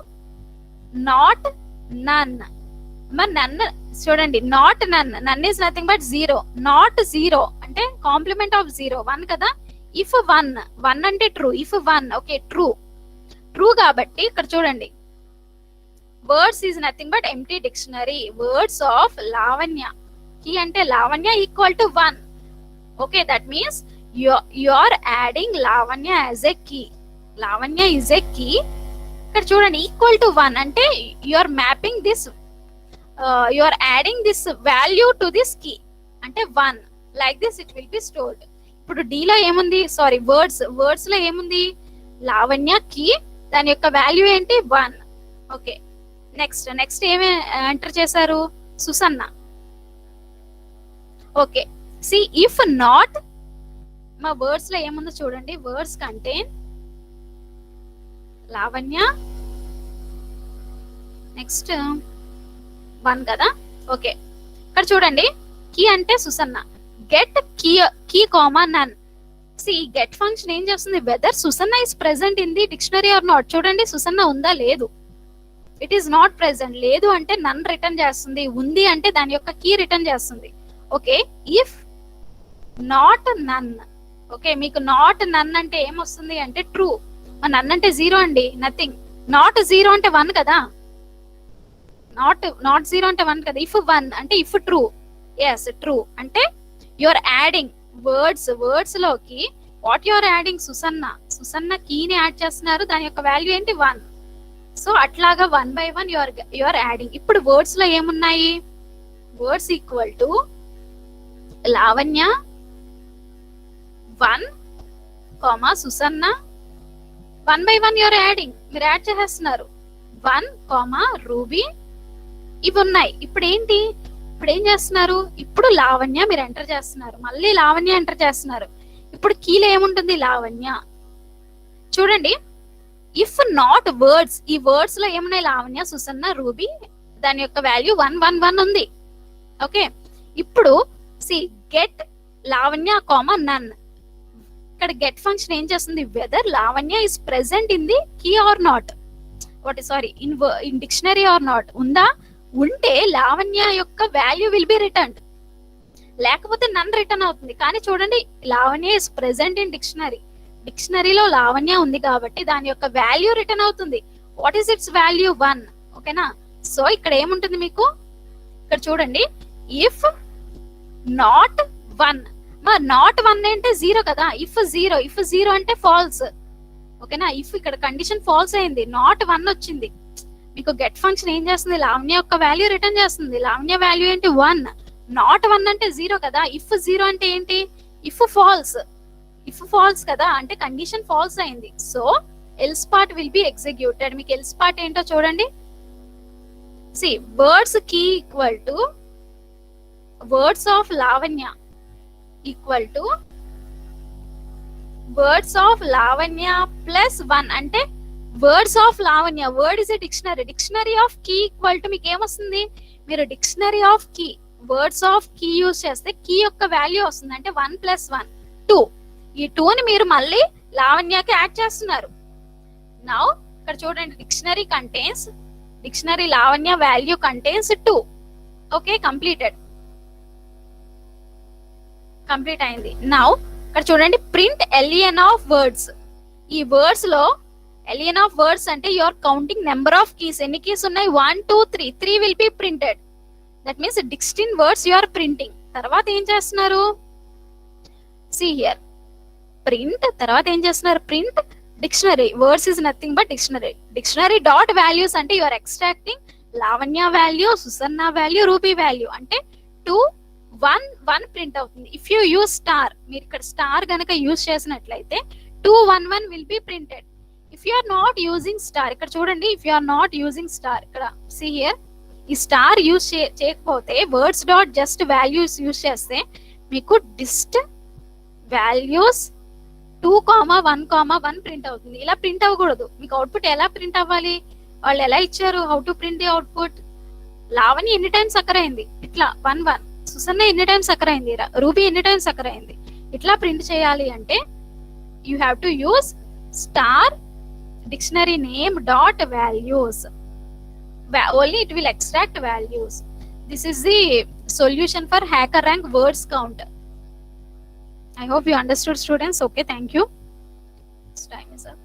నాట్ నన్. మరి నన్ చూడండి, not none is nothing but zero. Not zero అంటే కాంప్లిమెంట్ ఆఫ్ జీరో, 1 కదా. ఇఫ్ 1 అంటే ట్రూ. ఇఫ్ 1, ఓకే, ట్రూ కాబట్టి ఇక్కడ చూడండి, words is nothing but empty dictionary. Words of Lavanya, key అంటే Lavanya equal to 1. Okay, that means you are adding lavanya as a key. lavanya is a key. ఇక్కడ చూడండి, equal to 1 అంటే you are mapping this, you are adding this value to this key అంటే 1. like this it will be stored. ఇప్పుడు D లో ఏముంది? Sorry, words లో ఏముంది? Lavanya key, దాని యొక్క వాల్యూ ఏంటి? 1. ఓకే, నెక్స్ట్ ఏమి ఎంటర్ చేశారు? Susanna. Okay, see if not, మా వర్డ్స్ లో ఏముందో చూడండి. వర్డ్స్ కంటైన్ లావణ్య, నెక్స్ట్ 1 కదా. ఓకే, ఇక్కడ చూడండి, కీ అంటే Susanna. Get key comma none. See get function ఏం చేస్తుంది? Whether Susanna is present in the dictionary or not. చూడండి, సుసన్న ఉందా? లేదు. It is not present. లేదు అంటే నన్ రిటర్న్ చేస్తుంది. ఉంది అంటే దాని యొక్క కీ రిటర్న్ చేస్తుంది. Okay, if not none. Okay, మీకు నాట్ నన్ అంటే ఏమొస్తుంది అంటే ట్రూ. నన్ అంటే 0 అండి, నథింగ్. నాట్ 0 అంటే 1 కదా. నాట్ 0 అంటే 1 కదా. ఇఫ్ 1 అంటే ఇఫ్ ట్రూ. ఎస్, ట్రూ అంటే యు ఆర్ యాడింగ్ వర్డ్స్ లోకి what you are adding? Susanna కీని యాడ్ చేస్తున్నారు. దాని యొక్క వాల్యూ ఏంటి? 1. సో అట్లాగా 1 by 1 యు ఆర్ యాడింగ్. ఇప్పుడు వర్డ్స్ లో ఏమున్నాయి? Words equal to Lavanya 1, Susanna. 1 by 1 you are adding. మీరు యాడ్ చేసేస్తున్నారు. 1, రూబీ. ఇవి ఉన్నాయి. ఇప్పుడు ఏం చేస్తున్నారు? ఇప్పుడు లావణ్య మీరు ఎంటర్ చేస్తున్నారు. మళ్ళీ లావణ్య ఎంటర్ చేస్తున్నారు. ఇప్పుడు కీలో ఏముంటుంది? లావణ్య. చూడండి, ఇఫ్ నాట్ వర్డ్స్, ఈ వర్డ్స్ లో ఏమున్నాయి? Lavanya, Susanna, Ruby. దాని యొక్క వాల్యూ 1 1 1 ఉంది. ఓకే, ఇప్పుడు see get Lavanya comma none. ఇక్కడ గెట్ ఫంక్షన్ ఏం చేస్తుంది? Whether Lavanya is present in the key or not, in dictionary or not. ఉందా? ఉంటే లావణ్య యొక్క వాల్యూ విల్ బి రిటర్న్, లేకపోతే నన్ రిటర్న్ అవుతుంది. కానీ చూడండి, లావణ్య ఇస్ ప్రెసెంట్ ఇన్ డిక్షనరీలో లావణ్య ఉంది కాబట్టి దాని యొక్క వాల్యూ రిటర్న్ అవుతుంది. What is its value? 1. ఓకేనా? సో ఇక్కడ ఏముంటుంది మీకు? ఇక్కడ చూడండి, ఇఫ్ నాట్ 1. మరి నాట్ 1 అంటే 0 కదా. ఇఫ్ 0 అంటే ఫాల్స్. ఓకేనా? ఇఫ్ ఇక్కడ కండిషన్ ఫాల్స్ అయింది, నాట్ 1 వచ్చింది. మీకు గెట్ ఫంక్షన్ ఏం చేస్తుంది? లావణ్య యొక్క వాల్యూ రిటర్న్ చేస్తుంది. లావణ్య వాల్యూ ఏంటి? 1. నాట్ 1 అంటే 0 కదా. ఇఫ్ 0 అంటే ఏంటి? ఇఫ్ ఫాల్స్ కదా, అంటే కండిషన్ ఫాల్స్ అయింది. So else part will be executed. మీకు ఎల్స్ పార్ట్ ఏంటో చూడండి. See words key equal to words of Lavanya equal to words of Lavanya plus 1 అంటే words of Lavanya. Word is a dictionary of key equal to మీకు ఏమొస్తుంది? మీరు dictionary of key, words of key use చేస్తే key యొక్క value వస్తుంది. అంటే 1 + 1 2. ఈ 2ని మీరు మళ్ళీ లావణ్యకి యాడ్ చేస్తున్నారు. నౌ ఇక్కడ చూడండి, dictionary Lavanya value contains 2. Okay, completed. Complete అయింది. నౌ ఇక్కడ చూడండి, ప్రింట్ ఎలియన్ ఆఫ్ వర్డ్స్. ఈ వర్డ్స్ లో ఎలియన్ ఆఫ్ వర్డ్స్ అంటే you are counting number of keys. ఎన్ని కీస్ ఉన్నాయి? 1 2 3. 3 will be printed. That means 16 words you are printing. తర్వాత ఏం చేస్తున్నారు? సి హియర్, ప్రింట్ తర్వాత ఏం చేస్తున్నారు? Print dictionary. Words is nothing but dictionary. Dictionary dot values అంటే you are extracting Lavanya value, Susanna value, Ruby value. అంటే 2 1 1 print అవుతుంది. If you use star, మీరు ఇక్కడ స్టార్ గనక యూజ్ చేసినట్లయితే 2 1 1 will be printed. If you are not using star, ఇక్కడ చూడండి, if you are not using star, ఇక్కడ సి హియర్, ఈ స్టార్ యూజ్ చేయకపోతే words dot just values use చేస్తే మీకు డిస్ట్ వాల్యూస్ 2 1 1 ప్రింట్ అవుతుంది. ఇలా ప్రింట్ అవ్వకూడదు. మీకు అవుట్పుట్ ఎలా ప్రింట్ అవ్వాలి? వాళ్ళు ఎలా ఇచ్చారు? How to print the output? Lavanya ఎన్ని టైమ్స్ అక్కర్ అయింది, ఇట్లా 1 1. సుసన్న ఎన్ని టైమ్స్ అక్కర్ అయింది, రూబీ ఎన్ని టైమ్స్ అక్కర్ అయింది, ఇట్లా ప్రింట్ చేయాలి అంటే you have to use star dictionary name dot values. Only it will extract values. This is the solution for HackerRank words count. I hope you understood, students. Okay, thank you. This time is up.